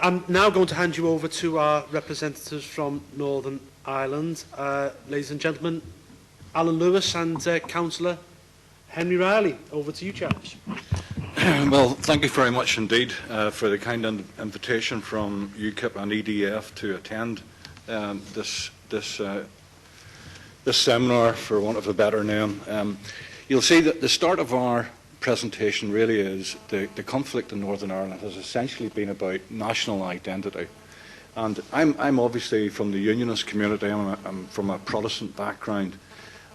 I'm now going to hand you over to our representatives from Northern Ireland. Ladies and gentlemen, Alan Lewis and Councillor Henry Reilly. Over to you, chaps. Well, thank you very much indeed for the kind invitation from UKIP and EDF to attend this seminar, for want of a better name. You'll see that the start of our presentation really is the conflict in Northern Ireland has essentially been about national identity. And I'm obviously from the Unionist community. I'm from a Protestant background.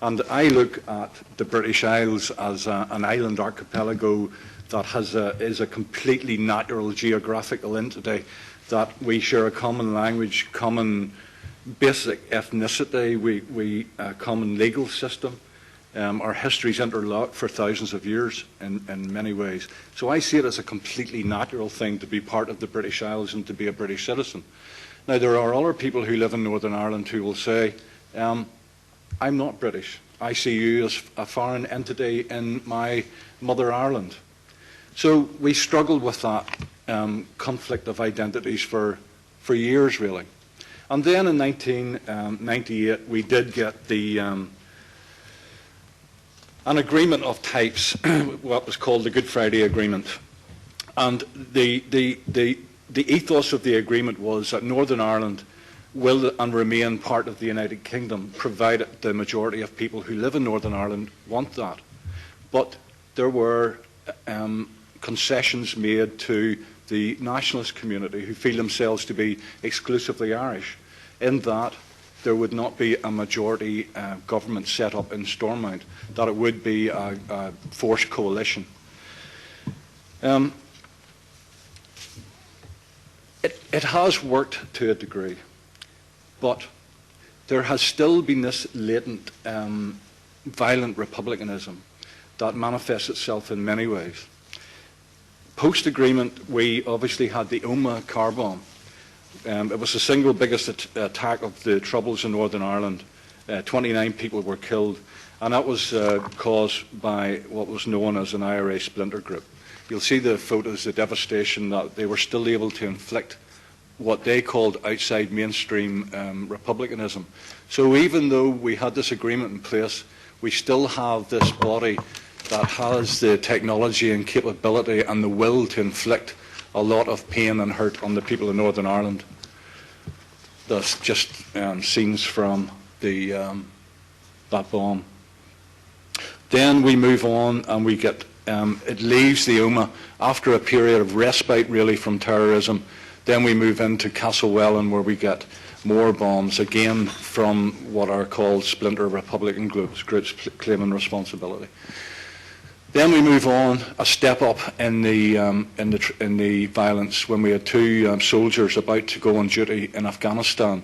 And I look at the British Isles as an island archipelago that is a completely natural geographical entity, that we share a common language, common basic ethnicity, we common legal system. Our history's interlocked for thousands of years in many ways. So I see it as a completely natural thing to be part of the British Isles and to be a British citizen. Now, there are other people who live in Northern Ireland who will say, I'm not British. I see you as a foreign entity in my mother Ireland. So we struggled with that conflict of identities for years, really. And then in 1998, we did get an agreement of types, what was called the Good Friday Agreement. And the ethos of the agreement was that Northern Ireland will and remain part of the United Kingdom, provided the majority of people who live in Northern Ireland want that. But there were concessions made to the nationalist community who feel themselves to be exclusively Irish, in that there would not be a majority government set up in Stormont, that it would be a forced coalition. It has worked to a degree, but there has still been this latent violent republicanism that manifests itself in many ways. Post-agreement, we obviously had the Omagh car bomb. It was the single biggest attack of the Troubles in Northern Ireland. 29 people were killed, and that was caused by what was known as an IRA splinter group. You'll see the photos, the devastation that they were still able to inflict what they called outside mainstream republicanism. So even though we had this agreement in place, we still have this body that has the technology and capability and the will to inflict a lot of pain and hurt on the people of Northern Ireland. That's just scenes from that bomb. Then we move on and we get, it leaves the Omagh after a period of respite really from terrorism. Then we move into Castlewellan, where we get more bombs, again from what are called splinter Republican groups claiming responsibility. Then we move on a step up in the violence when we had two soldiers about to go on duty in Afghanistan.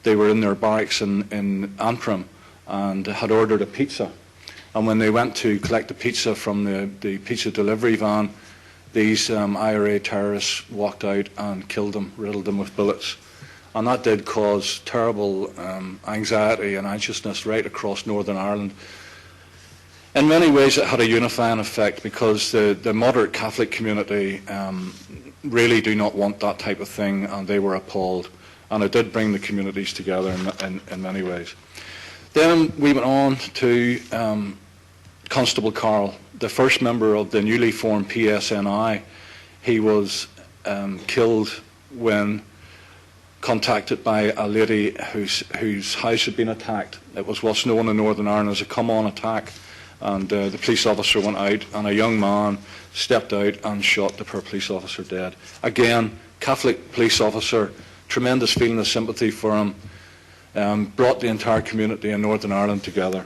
They were in their barracks in Antrim and had ordered a pizza. And when they went to collect the pizza from the pizza delivery van, these IRA terrorists walked out and killed them, riddled them with bullets. And that did cause terrible anxiety and anxiousness right across Northern Ireland. In many ways, it had a unifying effect because the moderate Catholic community really do not want that type of thing, and they were appalled. And it did bring the communities together in many ways. Then we went on to Constable Carroll, the first member of the newly formed PSNI. He was killed when contacted by a lady whose house had been attacked. It was what's known in Northern Ireland as a come-on attack. And the police officer went out, and a young man stepped out and shot the poor police officer dead. Again, Catholic police officer, tremendous feeling of sympathy for him, brought the entire community in Northern Ireland together.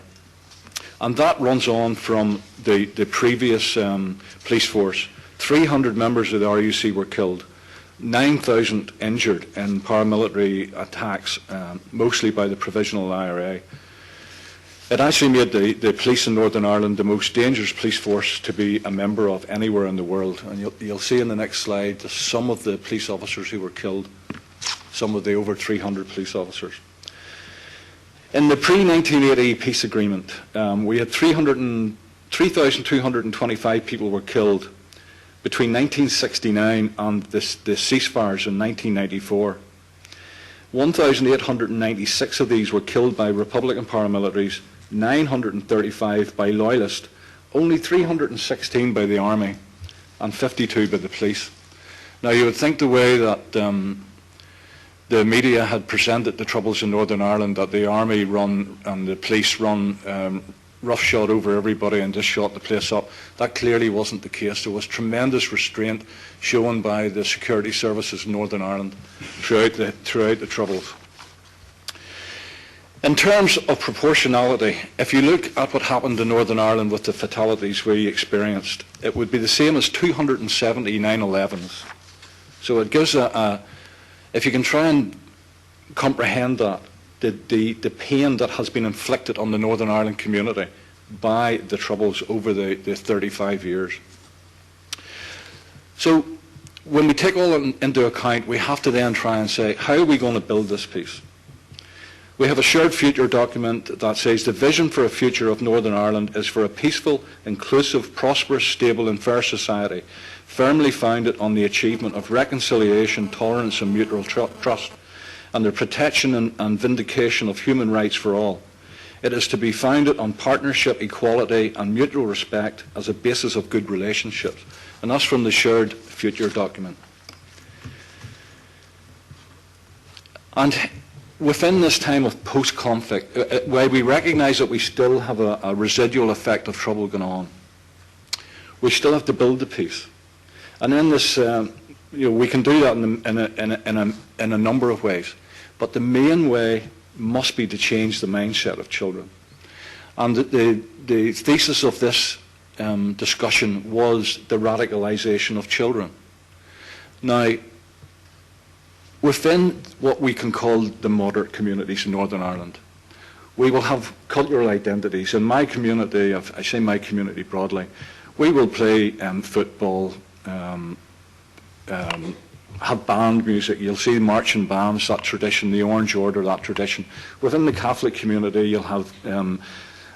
And that runs on from the previous police force. 300 members of the RUC were killed, 9,000 injured in paramilitary attacks, mostly by the Provisional IRA. It actually made the police in Northern Ireland the most dangerous police force to be a member of anywhere in the world. And you'll see in the next slide some of the police officers who were killed, some of the over 300 police officers. In the pre-1980 peace agreement, we had 3,225 people were killed. between 1969 and the ceasefires in 1994. 1,896 of these were killed by Republican paramilitaries, 935 by loyalists, only 316 by the army, and 52 by the police. Now, you would think the way that the media had presented the troubles in Northern Ireland, that the army run and the police run roughshod over everybody and just shot the place up, that clearly wasn't the case. There was tremendous restraint shown by the security services in Northern Ireland throughout the troubles. In terms of proportionality, if you look at what happened in Northern Ireland with the fatalities we experienced, it would be the same as 270 9/11s. So it gives if you can try and comprehend that, the pain that has been inflicted on the Northern Ireland community by the troubles over the 35 years. So when we take all that into account, we have to then try and say, how are we going to build this peace? We have a shared future document that says the vision for a future of Northern Ireland is for a peaceful, inclusive, prosperous, stable and fair society, firmly founded on the achievement of reconciliation, tolerance and mutual trust, and the protection and vindication of human rights for all. It is to be founded on partnership, equality and mutual respect as a basis of good relationships. And that's from the shared future document. And within this time of post-conflict, where we recognise that we still have a residual effect of trouble going on, we still have to build the peace. And in this, we can do that in a number of ways. But the main way must be to change the mindset of children. And the thesis of this discussion was the radicalisation of children. Now, within what we can call the moderate communities in Northern Ireland, we will have cultural identities. In my community, I say my community broadly, we will play football, have band music. You'll see marching bands, that tradition, the Orange Order, that tradition. Within the Catholic community, you'll have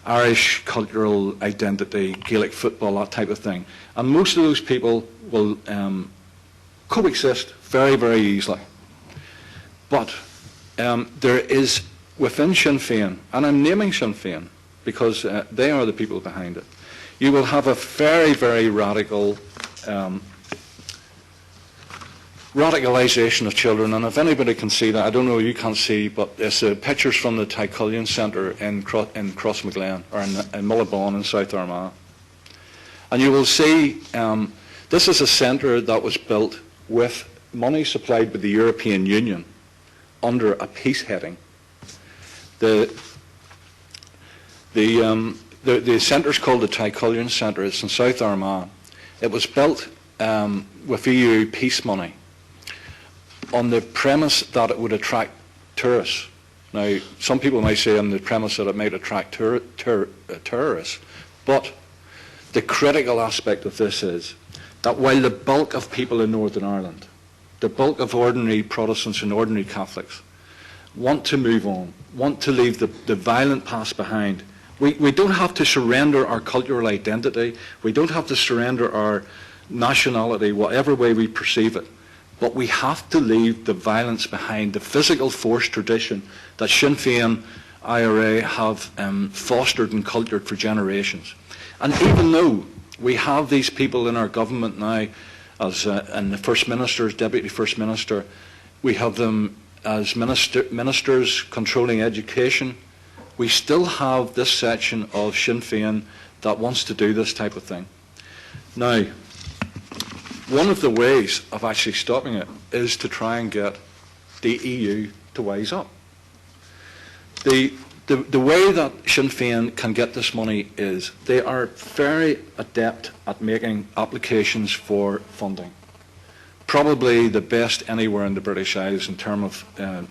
Irish cultural identity, Gaelic football, that type of thing. And most of those people will coexist very, very easily. But there is, within Sinn Féin, and I'm naming Sinn Féin because they are the people behind it, you will have a very, very radical radicalisation of children. And if anybody can see that, I don't know, you can't see, but it's pictures from the Cllr Centre in Crossmaglen, or in Mullabon in South Armagh. And you will see, this is a centre that was built with money supplied by the European Union under a peace heading. The centre is called the Cllr Centre. It's in South Armagh. It was built with EU peace money on the premise that it would attract tourists. Now, some people might say on the premise that it might attract terrorists, but the critical aspect of this is that while the bulk of people in Northern Ireland, the bulk of ordinary Protestants and ordinary Catholics want to move on, want to leave the violent past behind, we don't have to surrender our cultural identity, we don't have to surrender our nationality, whatever way we perceive it, but we have to leave the violence behind, the physical force tradition that Sinn Féin IRA have fostered and cultured for generations. And even though we have these people in our government now, as and the First Minister, Deputy First Minister, we have them as ministers controlling education, we still have this section of Sinn Féin that wants to do this type of thing. Now, one of the ways of actually stopping it is to try and get the EU to wise up. The way that Sinn Féin can get this money is they are very adept at making applications for funding. Probably the best anywhere in the British Isles in terms of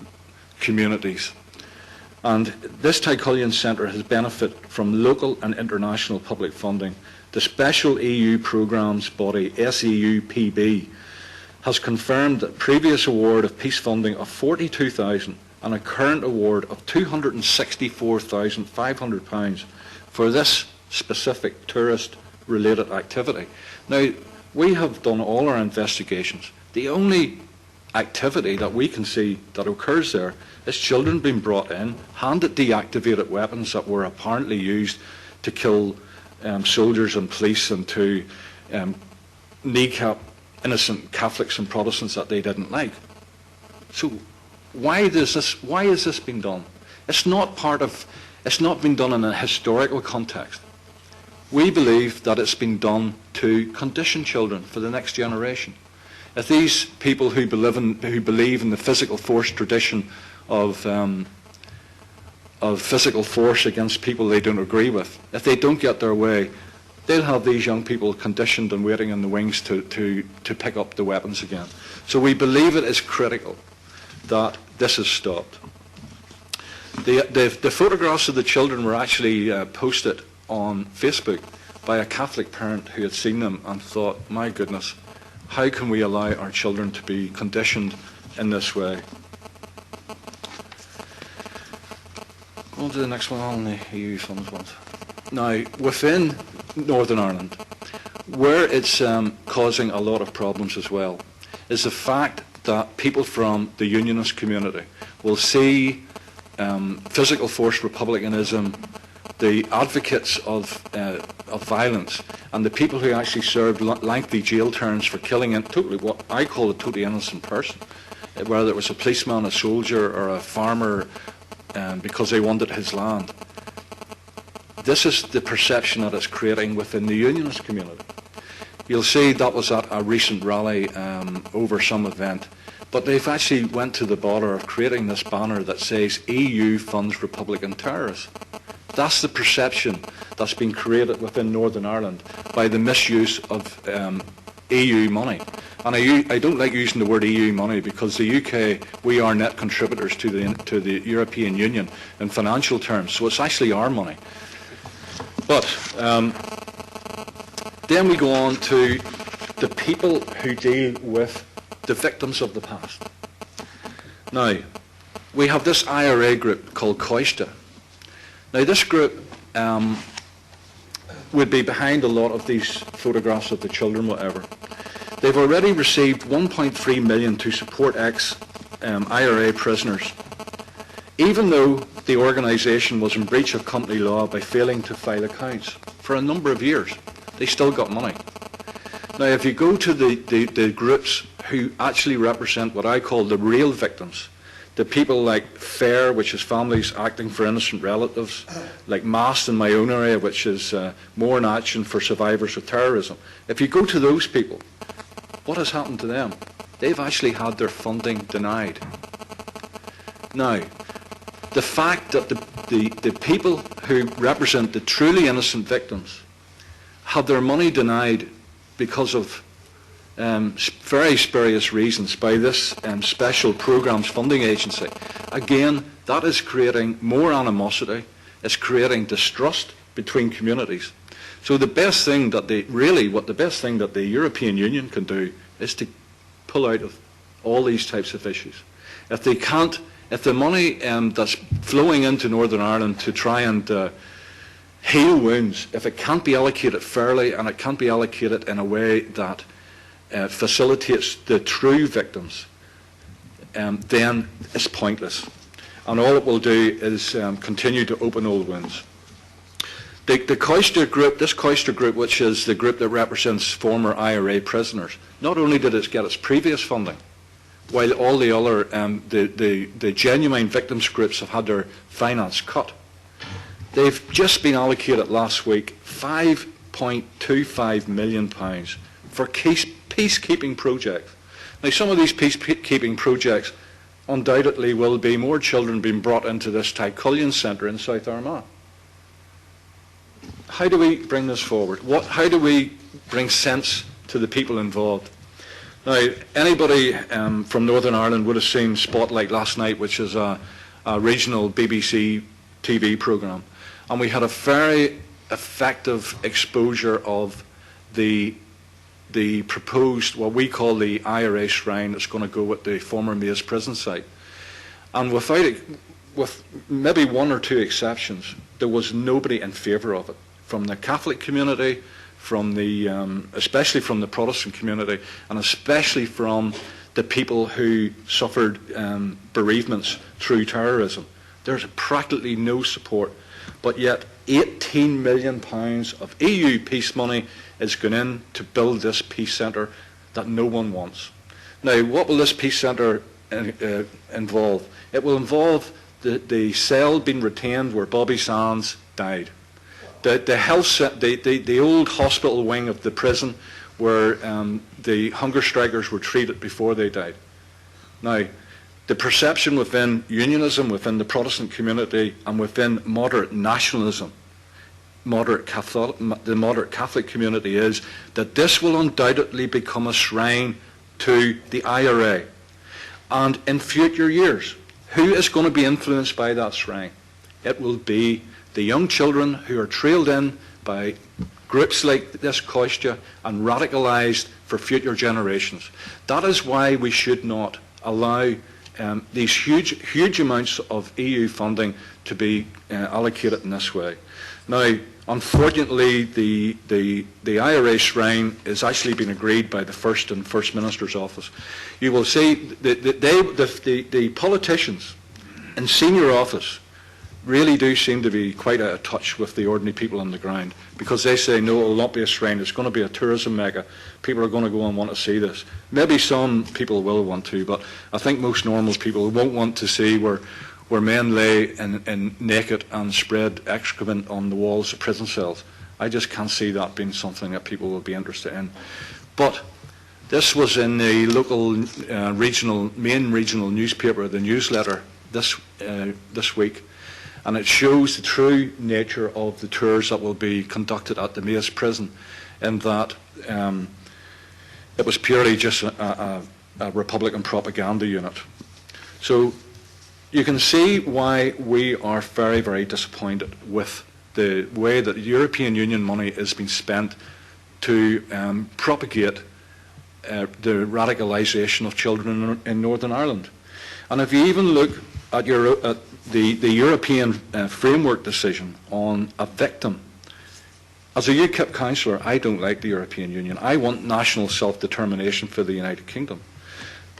communities. And this Cllr Centre has benefited from local and international public funding. The special EU programmes body, SEUPB, has confirmed that previous award of peace funding of £42,000 and a current award of £264,500 for this specific tourist-related activity. Now, We have done all our investigations. The only activity that we can see that occurs there is children being brought in, handed deactivated weapons that were apparently used to kill soldiers and police and to kneecap innocent Catholics and Protestants that they didn't like. So why is this being done? It's not been done in a historical context. We believe that it's been done to condition children for the next generation. If these people who believe in the physical force tradition of physical force against people they don't agree with, if they don't get their way, they'll have these young people conditioned and waiting in the wings to pick up the weapons again. So we believe it is critical that this is stopped. The photographs of the children were actually posted on Facebook by a Catholic parent who had seen them and thought, my goodness, how can we allow our children to be conditioned in this way? Go on to the next one on the EU funds ones. Now, within Northern Ireland, where it's causing a lot of problems as well, is the fact that people from the unionist community will see physical force republicanism, the advocates of violence, and the people who actually served lengthy jail terms for killing what I call a totally innocent person, whether it was a policeman, a soldier, or a farmer, because they wanted his land. This is the perception that it's creating within the unionist community. You'll see that was at a recent rally over some event, but they've actually went to the bother of creating this banner that says EU funds Republican terrorists. That's the perception that's been created within Northern Ireland by the misuse of EU money. And I don't like using the word EU money because the UK, we are net contributors to the European Union in financial terms, so it's actually our money. But then we go on to the people who deal with the victims of the past. Now, we have this IRA group called Cllr. Now, this group would be behind a lot of these photographs of the children, whatever. They've already received 1.3 million to support ex-IRA prisoners, even though the organisation was in breach of company law by failing to file accounts for a number of years. They still got money. Now, if you go to the groups who actually represent what I call the real victims, the people like FAIR, which is Families Acting for Innocent Relatives, like MAST in my own area, which is More in Action for Survivors of Terrorism. If you go to those people, what has happened to them? They've actually had their funding denied. Now, the fact that the people who represent the truly innocent victims had their money denied because of very spurious reasons by this special programs funding agency. Again, that is creating more animosity. It's creating distrust between communities. So the best thing that the European Union can do is to pull out of all these types of issues. If the money that's flowing into Northern Ireland to try and heal wounds, if it can't be allocated fairly and it can't be allocated in a way that facilitates the true victims, then it's pointless. And all it will do is continue to open old wounds. The Cllr group, this Cllr group, which is the group that represents former IRA prisoners, not only did it get its previous funding, while all the other, the genuine victims groups have had their finance cut, they've just been allocated last week £5.25 million for peacekeeping projects. Now, some of these peacekeeping projects undoubtedly will be more children being brought into this Tycullion Centre in South Armagh. How do we bring this forward? How do we bring sense to the people involved? Now, anybody from Northern Ireland would have seen Spotlight last night, which is a regional BBC TV programme. And we had a very effective exposure of the proposed, what we call the IRA shrine that's going to go with the former Maze prison site. And with maybe one or two exceptions, there was nobody in favour of it. From the Catholic community, from the, especially from the Protestant community, and especially from the people who suffered bereavements through terrorism. There's practically no support, but yet £18 million of EU peace money is going in to build this peace centre that no one wants. Now, what will this peace centre involve? It will involve the cell being retained where Bobby Sands died. The old hospital wing of the prison where the hunger strikers were treated before they died. Now, the perception within unionism, within the Protestant community, and within moderate nationalism, the moderate Catholic community, is that this will undoubtedly become a shrine to the IRA. And in future years, who is going to be influenced by that shrine? It will be the young children who are trailed in by groups like this Coistia and radicalised for future generations. That is why we should not allow these huge amounts of EU funding to be allocated in this way. Now, unfortunately, the IRA shrine is actually been agreed by the First and First Minister's office. You will see the politicians in senior office really do seem to be quite out of touch with the ordinary people on the ground, because they say, no, it will not be a shrine, it's going to be a tourism mecca. People are going to go and want to see this. Maybe some people will want to, but I think most normal people won't want to see where men lay in naked and spread excrement on the walls of prison cells. I just can't see that being something that people will be interested in. But this was in the local main regional newspaper, the newsletter, this week. And it shows the true nature of the tours that will be conducted at the Mace prison, in that it was purely just a Republican propaganda unit. So you can see why we are very, very disappointed with the way that European Union money is being spent to propagate the radicalisation of children in Northern Ireland. And if you even look at the European framework decision on a victim, as a UKIP councillor, I don't like the European Union. I want national self-determination for the United Kingdom.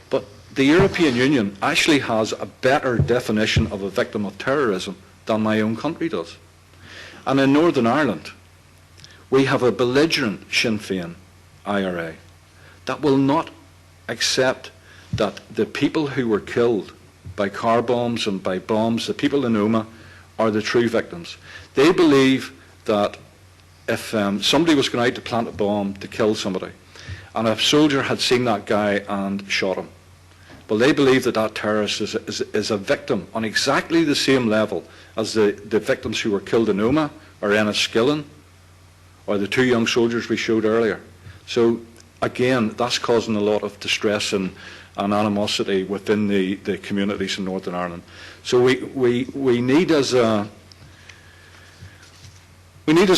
But the European Union actually has a better definition of a victim of terrorism than my own country does. And in Northern Ireland, we have a belligerent Sinn Féin IRA that will not accept that the people who were killed by car bombs and by bombs, the people in Omagh, are the true victims. They believe that if somebody was going out to plant a bomb to kill somebody, and a soldier had seen that guy and shot him, well, they believe that that terrorist is a victim on exactly the same level as the victims who were killed in Omagh, or Enniskillen, or the two young soldiers we showed earlier. So, again, that's causing a lot of distress and animosity within the communities in Northern Ireland. So we need as a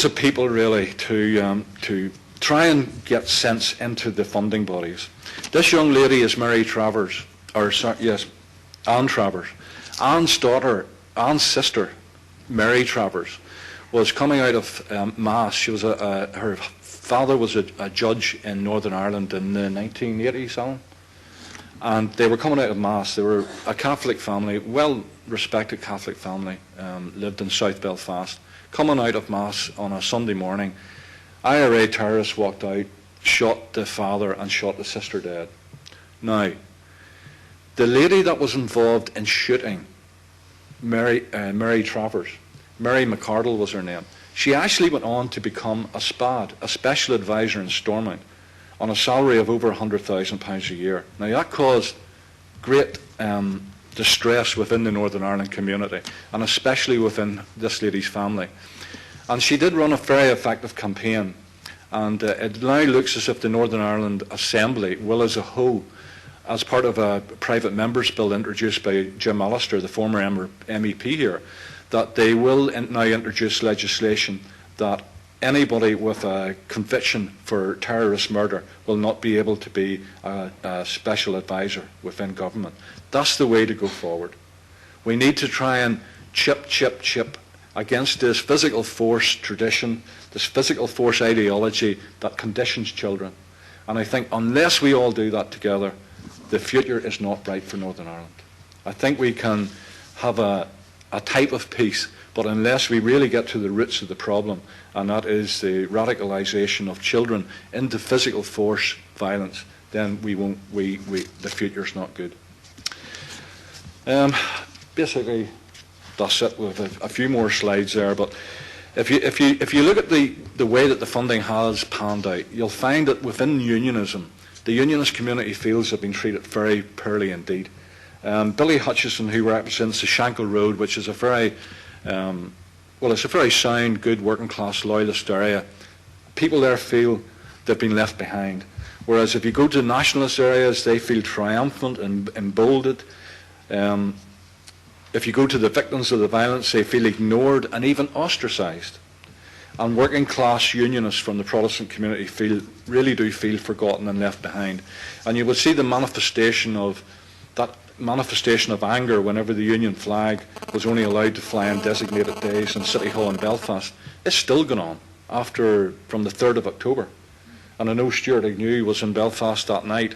people really to try and get sense into the funding bodies. This young lady is Mary Travers, Anne Travers. Anne's daughter, Anne's sister, Mary Travers, was coming out of Mass. She was her father was a judge in Northern Ireland in the 1980s, Alan. And they were coming out of Mass. They were a Catholic family, well-respected Catholic family, lived in South Belfast. Coming out of Mass on a Sunday morning, IRA terrorists walked out, shot the father and shot the sister dead. Now, the lady that was involved in shooting Mary Travers, Mary McCardle was her name, she actually went on to become a SPAD, a special advisor in Stormont, on a salary of over £100,000 a year. Now that caused great distress within the Northern Ireland community, and especially within this lady's family. And she did run a very effective campaign, and it now looks as if the Northern Ireland Assembly will as a whole, as part of a private members bill introduced by Jim Allister, the former MEP here, that they will now introduce legislation that anybody with a conviction for terrorist murder will not be able to be a special advisor within government. That's the way to go forward. We need to try and chip against this physical force tradition, this physical force ideology that conditions children. And I think unless we all do that together, the future is not bright for Northern Ireland. I think we can have a type of peace, but unless we really get to the roots of the problem, and that is the radicalisation of children into physical force violence, then the future's not good. Basically, that's it. With a few more slides there, but if you look at the way that the funding has panned out, you'll find that within unionism, the unionist community feels they've been treated very poorly indeed. Billy Hutchison, who represents the Shankill Road, which is a very it's a very sound, good working class loyalist area. People there feel they've been left behind. Whereas if you go to nationalist areas, they feel triumphant and emboldened. If you go to the victims of the violence, they feel ignored and even ostracised. And working class unionists from the Protestant community really do feel forgotten and left behind. And you will see the manifestation of anger whenever the Union flag was only allowed to fly on designated days in City Hall in Belfast. It's still going on from the 3rd of October. And I know Stuart Agnew was in Belfast that night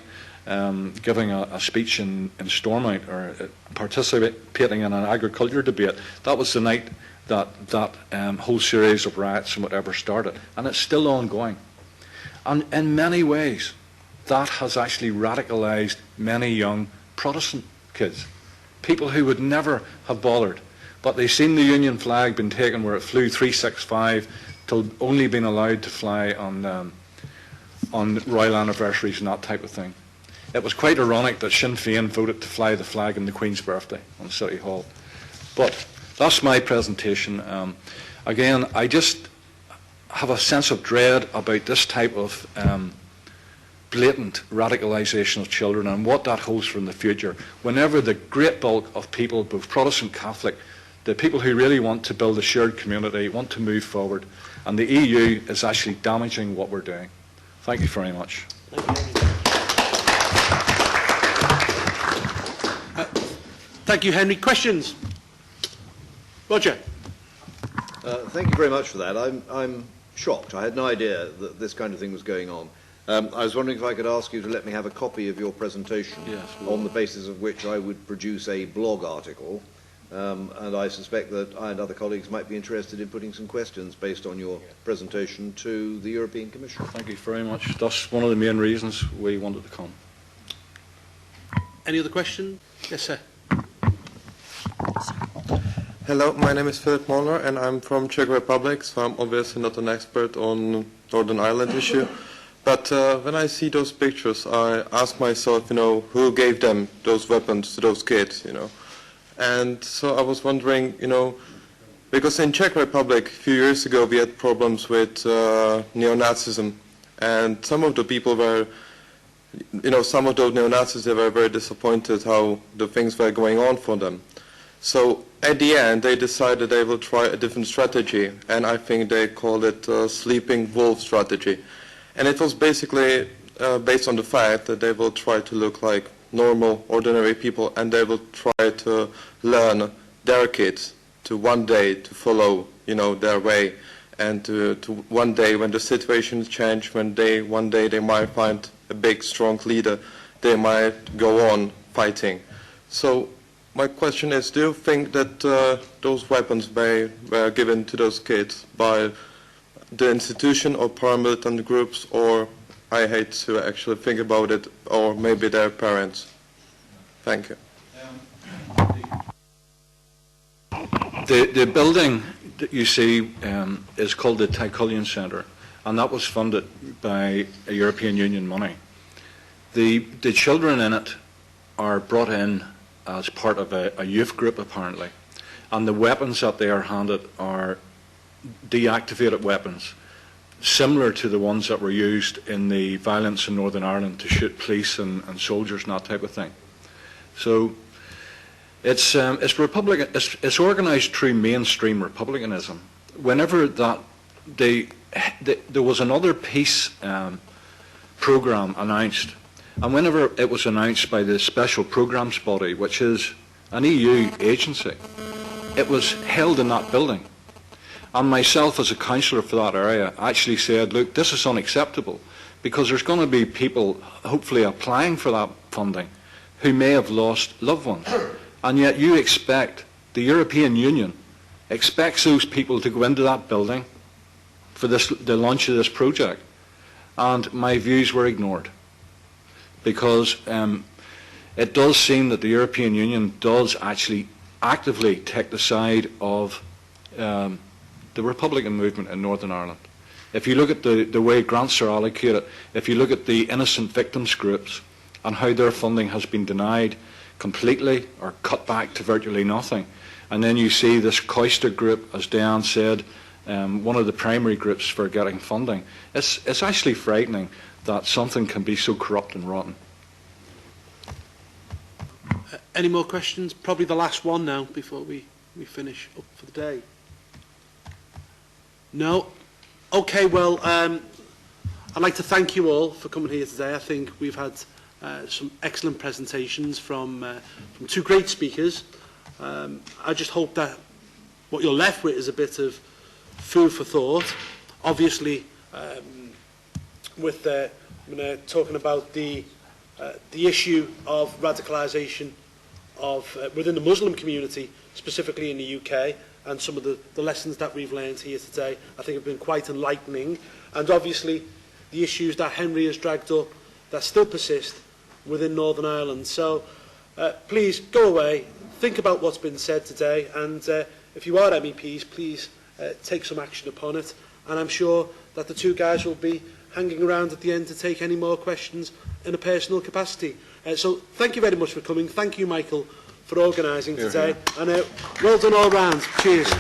giving a speech in Stormont, or participating in an agriculture debate. That was the night that whole series of riots and whatever started. And it's still ongoing. And in many ways, that has actually radicalised many young Protestant kids, people who would never have bothered, but they've seen the Union flag been taken where it flew 365 till only being allowed to fly on royal anniversaries and that type of thing. It was quite ironic that Sinn Féin voted to fly the flag on the Queen's birthday on City Hall. But that's my presentation. Again, I just have a sense of dread about this type of blatant radicalisation of children and what that holds for in the future, whenever the great bulk of people, both Protestant, Catholic, the people who really want to build a shared community, want to move forward, and the EU is actually damaging what we're doing. Thank you very much. Thank you, Henry. Questions? Roger. Thank you very much for that. I'm shocked. I had no idea that this kind of thing was going on. I was wondering if I could ask you to let me have a copy of your presentation, yes, on the basis of which I would produce a blog article, and I suspect that I and other colleagues might be interested in putting some questions based on your presentation to the European Commission. Thank you very much. That's one of the main reasons we wanted to come. Any other questions? Yes, sir. Hello, my name is Philip Molnar and I'm from Czech Republic, so I'm obviously not an expert on Northern Ireland issue. But when I see those pictures, I ask myself, who gave them those weapons to those kids, And so I was wondering, because in Czech Republic a few years ago we had problems with neo-Nazism, and some of the people were, some of those neo-Nazis, they were very disappointed how the things were going on for them. So at the end, they decided they will try a different strategy, and I think they called it sleeping wolf strategy. And it was basically based on the fact that they will try to look like normal, ordinary people, and they will try to learn their kids to one day to follow, their way, and to one day when the situations change, when one day they might find a big, strong leader, they might go on fighting. So my question is, do you think that those weapons were given to those kids by the institution or paramilitant groups, or, I hate to actually think about it, or maybe their parents? Thank you. The building that you see is called the Cllr Centre, and that was funded by European Union money. The children in it are brought in as part of a youth group, apparently, and the weapons that they are handed are deactivated weapons, similar to the ones that were used in the violence in Northern Ireland to shoot police and soldiers and that type of thing. So it's Republican. It's organised through mainstream republicanism. Whenever there was another peace programme announced, and whenever it was announced by the Special Programmes Body, which is an EU agency, it was held in that building. And myself, as a councillor for that area, actually said, look, this is unacceptable, because there's going to be people hopefully applying for that funding who may have lost loved ones. And yet you expect, the European Union expects those people to go into that building for the launch of this project. And my views were ignored, because it does seem that the European Union does actually actively take the side of the Republican movement in Northern Ireland. If you look at the way grants are allocated, if you look at the innocent victims groups and how their funding has been denied completely or cut back to virtually nothing, and then you see this Coister group, as Diane said, one of the primary groups for getting funding, it's actually frightening that something can be so corrupt and rotten. Any more questions? Probably the last one now before we finish up for the day. No? Okay, well, I'd like to thank you all for coming here today. I think we've had some excellent presentations from two great speakers. I just hope that what you're left with is a bit of food for thought. Obviously, with talking about the issue of radicalisation within the Muslim community, specifically in the UK, and some of the lessons that we've learned here today, I think have been quite enlightening. And obviously, the issues that Henry has dragged up that still persist within Northern Ireland. So please go away, think about what's been said today, and if you are MEPs, please take some action upon it. And I'm sure that the two guys will be hanging around at the end to take any more questions in a personal capacity. So thank you very much for coming. Thank you, Michael, for organising today. And well done all round. Cheers.